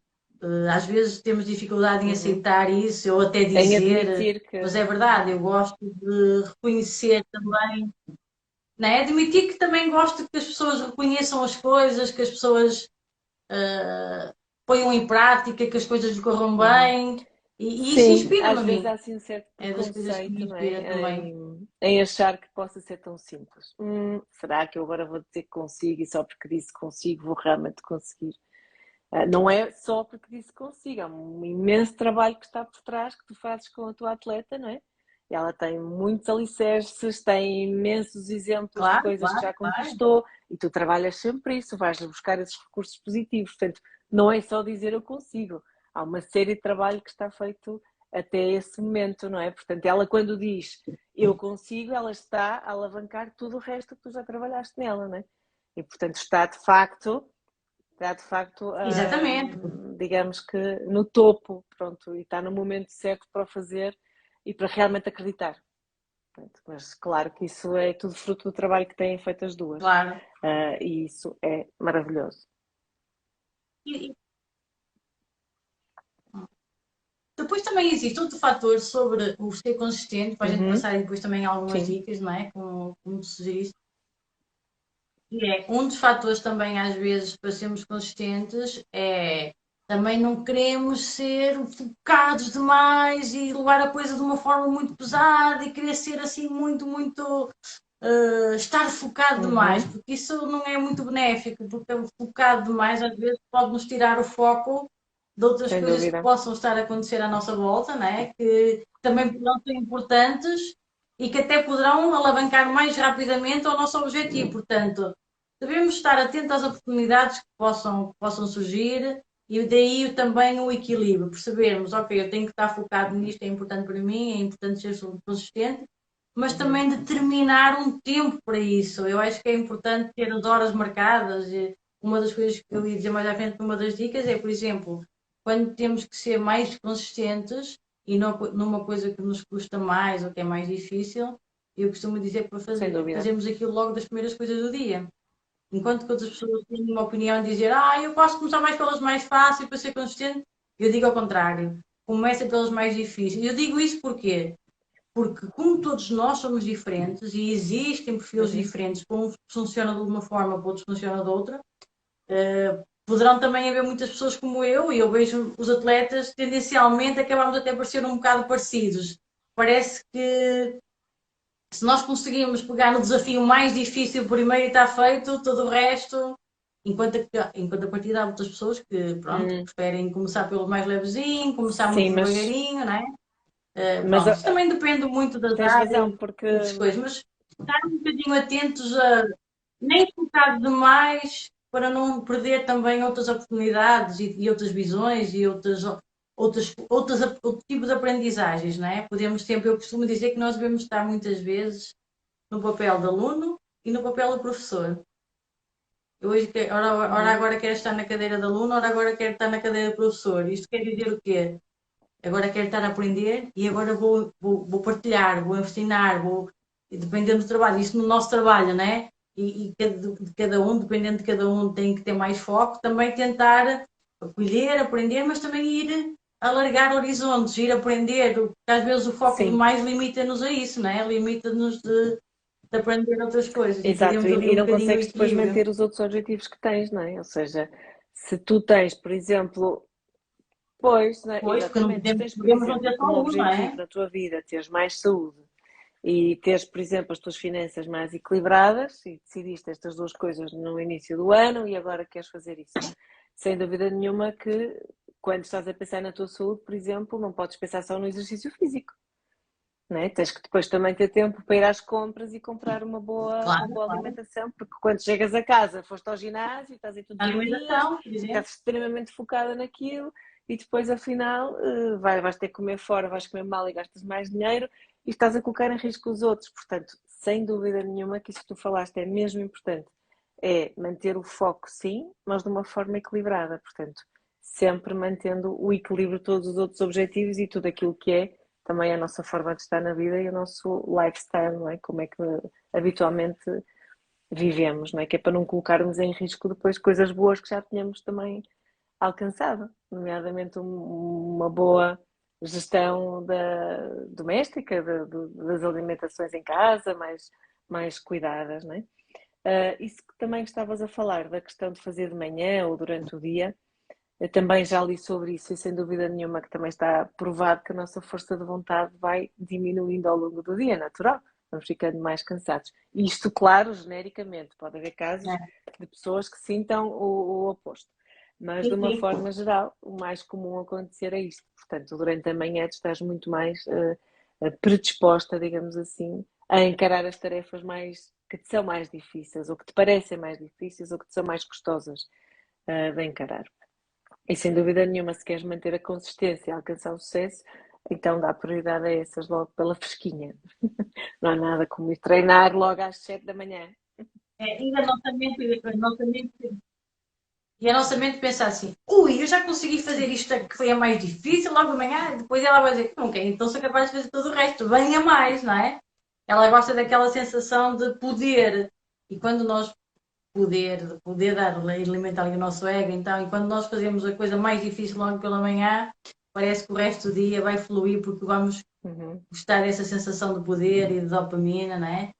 às vezes temos dificuldade em Uhum. aceitar isso ou até Em dizer, admitir mas que. é verdade, eu gosto de reconhecer também, não é? Admitir que também gosto que as pessoas reconheçam as coisas, que as pessoas ponham em prática, que as coisas lhe corram Uhum. bem. E isso Sim, inspira-me às a vezes mim. há assim um certo É das coisas que me preconceito, não inspira é? também. Em achar que possa ser tão simples. Será que eu agora vou dizer que consigo e só porque disse que consigo vou realmente conseguir? Não é só porque disse que consigo, há um imenso trabalho que está por trás que tu fazes com a tua atleta, não é? E ela tem muitos alicerces, tem imensos exemplos de Claro, coisas que claro, já claro. conquistou e tu trabalhas sempre isso, vais buscar esses recursos positivos. Portanto, não é só dizer eu consigo, há uma série de trabalho que está feito até esse momento, não é? Portanto, ela quando diz eu consigo, ela está a alavancar tudo o resto que tu já trabalhaste nela, não é? E portanto está de facto está de facto, Exatamente. digamos que no topo, pronto, e está no momento certo para o fazer e para realmente acreditar. Pronto, mas claro que isso é tudo fruto do trabalho que têm feito as duas. Claro. E isso é maravilhoso. E depois também existe outro fator sobre o ser consistente, para a gente passar depois também algumas Sim. dicas, não é? Como tu sugeriste. E é um dos fatores também, às vezes, para sermos consistentes, é também não queremos ser focados demais e levar a coisa de uma forma muito pesada e querer ser assim muito estar focado demais, porque isso não é muito benéfico, porque focado demais às vezes pode nos tirar o foco de outras Sem coisas que dúvida. possam estar a acontecer à nossa volta, não é? Que também poderão ser importantes e que até poderão alavancar mais rapidamente o nosso objetivo. Portanto, devemos estar atentos às oportunidades que possam surgir e daí também o equilíbrio, percebermos, ok, eu tenho que estar focado nisto, é importante para mim, é importante ser consistente, mas também determinar um tempo para isso. Eu acho que é importante ter as horas marcadas. E uma das coisas que eu ia dizer mais à frente, uma das dicas é, por exemplo, quando temos que ser mais consistentes e numa coisa que nos custa mais ou que é mais difícil, eu costumo dizer para Sem dúvida. fazermos aquilo logo das primeiras coisas do dia. Enquanto que outras pessoas têm uma opinião de dizer, eu posso começar mais pelas mais fáceis para ser consistente, eu digo ao contrário. Começa pelas mais difíceis. Eu digo isso porquê? Porque como todos nós somos diferentes e existem perfis diferentes, para uns funciona de uma forma, para outros funciona de outra, poderão também haver muitas pessoas como eu, e eu vejo os atletas, tendencialmente acabamos até por ser um bocado parecidos. Parece que se nós conseguimos pegar no desafio mais difícil primeiro e está feito, todo o resto, enquanto a partida há muitas pessoas que, pronto, preferem começar pelo mais levezinho, começar muito Sim, mas devagarinho, não é? Mas Pronto, também depende muito das tens razão, áreas porque e das coisas, mas estar um bocadinho atentos a nem focar demais para não perder também outras oportunidades e outras visões e outro tipo de aprendizagens, não é? Eu costumo dizer que nós devemos estar muitas vezes no papel de aluno e no papel de professor. Eu hoje, ora agora quero estar na cadeira de aluno, ora agora quero estar na cadeira de professor. Isto quer dizer o quê? Agora quero estar a aprender e agora vou partilhar, vou ensinar, dependendo do trabalho, isso no nosso trabalho, né? E de cada um, dependendo de cada um, tem que ter mais foco, também tentar acolher, aprender, mas também ir alargar horizontes, ir aprender, porque às vezes o foco sim, demais limita-nos a isso, né? Limita-nos de aprender outras coisas e exato, perdemos ali e um não bocadinho o consegues depois equilíbrio. manter os outros objetivos que tens, não é? Ou seja, se tu tens, por exemplo, pois, não é? Pois, porque não Exatamente, se podemos, tens, por podemos não exemplo, ter só como um, não é? objetivo na tua vida teres mais saúde e teres, por exemplo, as tuas finanças mais equilibradas e decidiste estas duas coisas no início do ano e agora queres fazer isso. Sem dúvida nenhuma que quando estás a pensar na tua saúde, por exemplo, não podes pensar só no exercício físico. Não é? Tens que depois também ter tempo para ir às compras e comprar uma Claro, boa claro. alimentação, porque quando chegas a casa, foste ao ginásio, estás aí todos A os dias, alimentação, por exemplo. estás extremamente focada naquilo e depois, afinal, vais ter que comer fora, vais comer mal e gastas mais dinheiro e estás a colocar em risco os outros. Portanto, sem dúvida nenhuma que isso que tu falaste é mesmo importante. É manter o foco, sim, mas de uma forma equilibrada. Portanto, sempre mantendo o equilíbrio de todos os outros objetivos e tudo aquilo que é também a nossa forma de estar na vida e o nosso lifestyle, não é? Como é que habitualmente vivemos, não é? Que é para não colocarmos em risco depois coisas boas que já tínhamos também alcançado, nomeadamente uma boa gestão doméstica, das alimentações em casa, mais cuidadas, não é? Isso que também estavas a falar da questão de fazer de manhã ou durante o dia, eu também já li sobre isso e sem dúvida nenhuma que também está provado que a nossa força de vontade vai diminuindo ao longo do dia, natural. Vamos ficando mais cansados. Isto, claro, genericamente. Pode haver casos É. de pessoas que sintam o oposto. Mas, de Sim, uma sim. forma geral, o mais comum acontecer é isto. Portanto, durante a manhã tu estás muito mais predisposta, digamos assim, a encarar as tarefas que te são mais difíceis, ou que te parecem mais difíceis, ou que te são mais custosas de encarar. E sem dúvida nenhuma, se queres manter a consistência e alcançar o sucesso, então dá prioridade a essas logo pela fresquinha. Não há nada como ir treinar logo às 7 da manhã. E a nossa mente, E a nossa mente pensa assim, ui, eu já consegui fazer isto que foi a mais difícil logo de manhã, depois ela vai dizer, não quer, então sou capaz de fazer todo o resto, venha mais, não é? Ela gosta daquela sensação de poder. E quando nós de poder dar, alimentar ali o nosso ego, então, e quando nós fazemos a coisa mais difícil logo pela manhã, parece que o resto do dia vai fluir porque vamos gostar dessa sensação de poder e de dopamina, não é?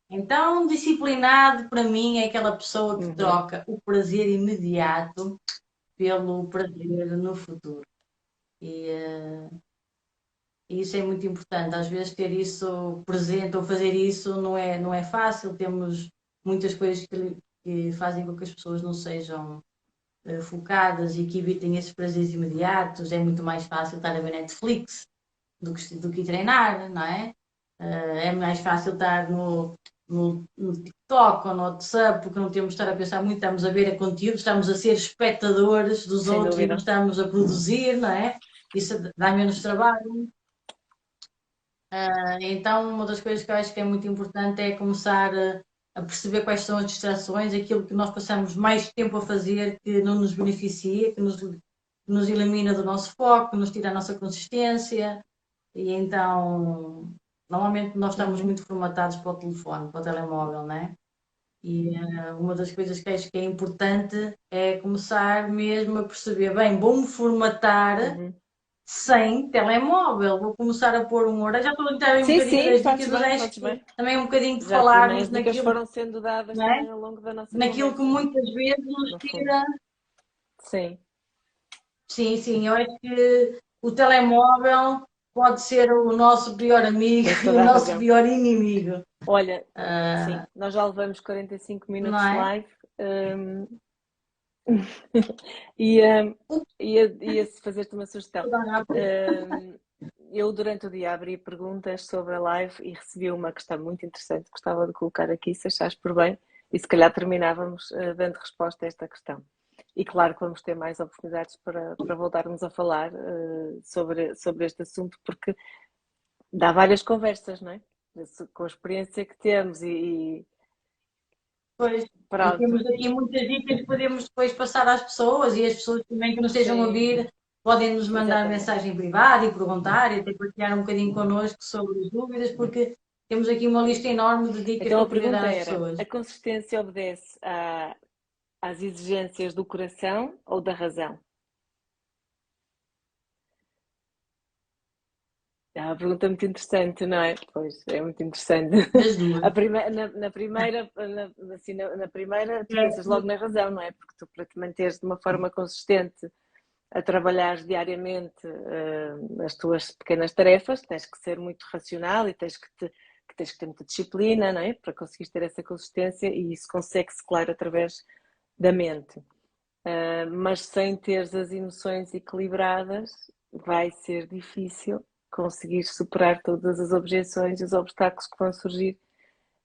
Então, disciplinado para mim é aquela pessoa que troca o prazer imediato pelo prazer no futuro. E isso é muito importante. Às vezes ter isso presente ou fazer isso não é fácil. Temos muitas coisas que fazem com que as pessoas não sejam focadas e que evitem esses prazeres imediatos. É muito mais fácil estar a ver Netflix do que treinar, não é? É mais fácil estar no TikTok ou no WhatsApp, porque não temos de estar a pensar muito, estamos a ver a conteúdo, estamos a ser espectadores dos Sem outros e dúvida. não estamos a produzir, não é? Isso dá menos trabalho. Então, uma das coisas que eu acho que é muito importante é começar a perceber quais são as distrações, aquilo que nós passamos mais tempo a fazer que não nos beneficia, que nos elimina do nosso foco, que nos tira a nossa consistência. E então, normalmente nós estamos muito formatados para o telefone, para o telemóvel, não é? E uma das coisas que acho que é importante é começar mesmo a perceber, bem, vou-me formatar sem telemóvel, vou começar a pôr um horário. Já estou a entrar um Sim, bocadinho sim, das fazes dicas, mas bem, acho fazes que bem. também é um bocadinho de Já também falarmos as dicas naquilo, foram sendo dadas não é? também ao longo da nossa Naquilo que conversa, muitas vezes nos no fundo. tira. Sim. Sim, sim, eu acho que o telemóvel pode ser o nosso pior amigo Tens e o toda a nosso razão. pior inimigo. Olha, sim, nós já levamos 45 Não minutos de é? live. Ia fazer-te uma sugestão. Eu, durante o dia, abri perguntas sobre a live e recebi uma questão muito interessante que gostava de colocar aqui, se achares por bem, e se calhar terminávamos dando resposta a esta questão. E claro que vamos ter mais oportunidades para voltarmos a falar sobre este assunto, porque dá várias conversas, não é? Com a experiência que temos Pois, e pronto. temos aqui muitas dicas que podemos depois passar às pessoas e as pessoas também que nos estejam a ouvir podem nos mandar Exatamente. mensagem privada e perguntar e até partilhar um bocadinho connosco sobre as dúvidas, porque temos aqui uma lista enorme de dicas Então para a poder pergunta dar às era: pessoas. a consistência obedece às exigências do coração ou da razão? É uma pergunta muito interessante, não é? Pois, é muito interessante. Das duas. Na primeira, tu pensas logo na razão, não é? Porque tu, para te manteres de uma forma consistente a trabalhar diariamente as tuas pequenas tarefas, tens que ser muito racional e tens que ter muita disciplina, não é? Para conseguires ter essa consistência, e isso consegue-se, claro, através da mente. Mas sem teres as emoções equilibradas, vai ser difícil conseguir superar todas as objeções e os obstáculos que vão surgir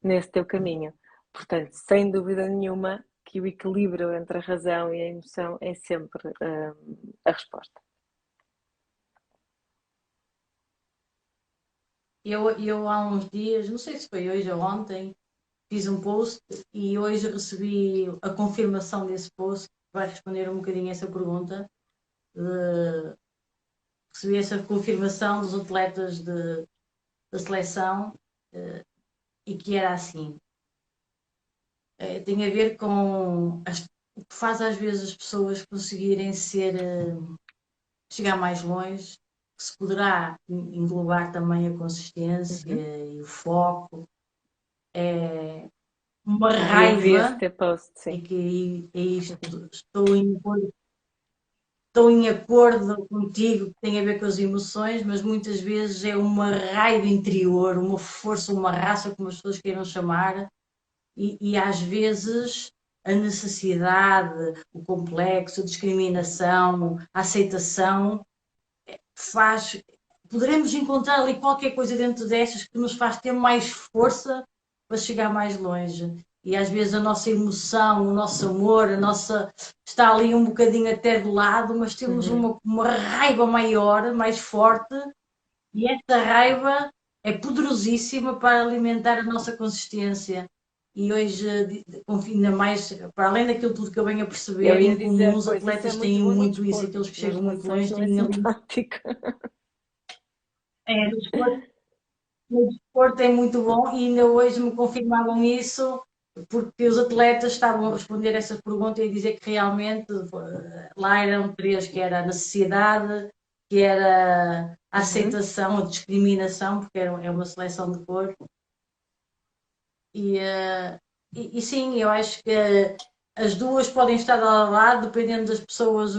nesse teu caminho. Portanto, sem dúvida nenhuma que o equilíbrio entre a razão e a emoção é sempre a resposta. Eu há uns dias, não sei se foi hoje ou ontem, fiz um post e hoje recebi a confirmação desse post, que vai responder um bocadinho a essa pergunta. Recebi essa confirmação dos atletas da seleção e que era assim. Tem a ver com o que faz às vezes as pessoas conseguirem chegar mais longe, que se poderá englobar também a consistência e o foco. É uma Eu vi esse raiva, teu post, e sim. que é isto, estou em acordo contigo, que tem a ver com as emoções, mas muitas vezes é uma raiva interior, uma força, uma raça, como as pessoas queiram chamar, e às vezes a necessidade, o complexo, a discriminação, a aceitação faz. Poderemos encontrar ali qualquer coisa dentro destas que nos faz ter mais força para chegar mais longe. E às vezes a nossa emoção, o nosso amor, está ali um bocadinho até de lado, mas temos uma raiva maior, mais forte, e esta raiva é poderosíssima para alimentar a nossa consistência. e hoje, ainda mais, para além daquilo tudo que eu venho a perceber, Eu ia em comum, dizer, os pois, isso é atletas muito têm bom no muito isso, desporto, aqueles que nas chegam muito relações longe não é têm ali. simpático. É, no desporto é muito bom e ainda hoje me confirmavam isso, porque os atletas estavam a responder essa pergunta e a dizer que realmente lá eram três, que era a necessidade, que era a aceitação, a discriminação, porque é uma seleção de cor. E sim, eu acho que as duas podem estar lado a lado, dependendo das pessoas.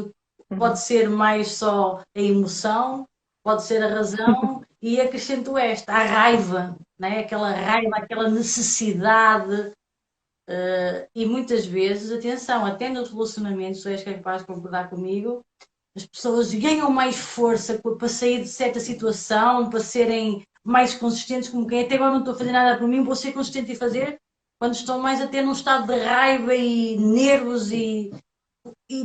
Pode ser mais só a emoção, pode ser a razão, e acrescento esta, a raiva, né? Aquela raiva, aquela necessidade. E muitas vezes, atenção, até nos relacionamentos, tu és capaz de concordar comigo, as pessoas ganham mais força para sair de certa situação, para serem mais consistentes, como quem até agora não estou a fazer nada por mim, vou ser consistente e fazer, quando estão mais a ter num estado de raiva e nervos e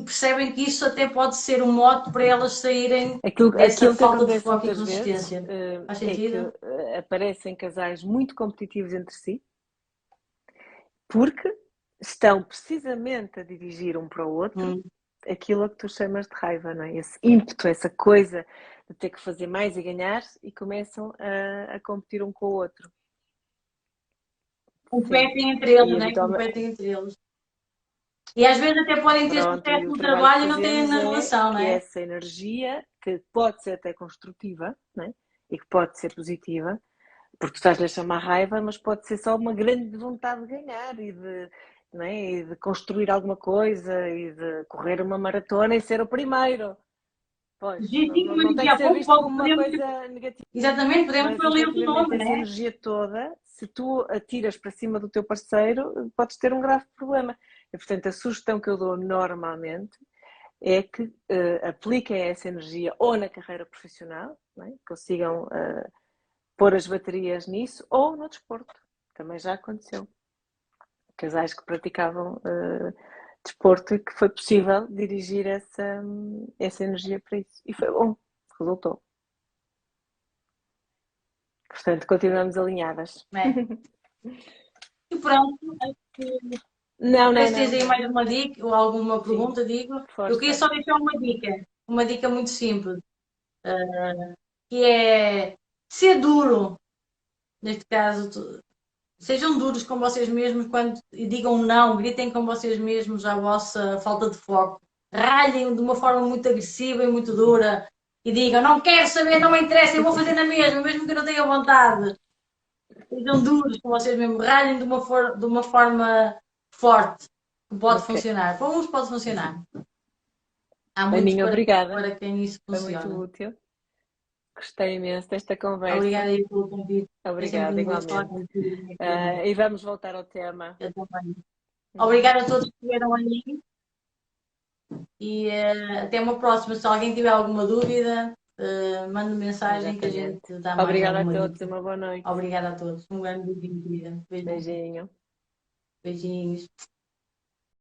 percebem que isso até pode ser um mote para elas saírem dessa Aquilo que falta de acontece foco e muitas vezes consistência. Faz é que sentido? aparecem casais muito competitivos entre si, porque estão precisamente a dirigir um para o outro aquilo a que tu chamas de raiva, não é? Esse ímpeto, essa coisa de ter que fazer mais e ganhar, e começam a competir um com o outro. Competem entre eles, E né? habitualmente, Competem entre eles. E às vezes até podem ter pronto, e sucesso o no trabalho que trabalho e não terem fazemos na é relação, que né? essa energia, que pode ser até construtiva, não é? E que pode ser positiva, porque tu estás-lhe a chamar raiva, mas pode ser só uma grande vontade de ganhar e de, não é? E de construir alguma coisa e de correr uma maratona e ser o primeiro. Pois, Legítimo não tem que energia, ser visto como uma podemos, coisa negativa, exatamente, podemos mas pôr ali outro efetivamente nome, essa né? energia toda, se tu atiras para cima do teu parceiro, podes ter um grave problema. E, portanto, a sugestão que eu dou normalmente é que apliquem essa energia ou na carreira profissional, não é? Consigam pôr as baterias nisso, ou no desporto. Também já aconteceu. Casais que praticavam desporto e que foi possível dirigir essa energia para isso. E foi bom, resultou. Portanto, continuamos alinhadas. É. E pronto, Não, não sei não, se tens não, aí não. mais uma dica ou alguma Sim, pergunta, digo. Eu queria força. só deixar uma dica muito simples, que é ser duro, neste caso, sejam duros com vocês mesmos quando digam não, gritem com vocês mesmos a vossa falta de foco, ralhem de uma forma muito agressiva e muito dura e digam não quero saber, não me interessa, eu vou fazer na mesma, mesmo que eu não tenha vontade. Sejam duros com vocês mesmos, ralhem de uma forma forte, que pode Ok. funcionar. Para uns pode funcionar. Há muitos Aninha, obrigada. para quem isso Foi muito funciona. útil. Gostei imenso desta conversa. Obrigada aí pelo convite. É sempre Obrigada, um gosto falar igualmente. contigo. E vamos voltar ao tema. Eu também. Obrigada a todos que estiveram aí e até uma próxima. Se alguém tiver alguma dúvida, mande mensagem que a gente Exatamente. dá mais Obrigada a alguma todos. dica. Uma boa noite. Obrigada a todos. Um grande beijinho, querida. Beijinhos. Beijinho. Beijinhos.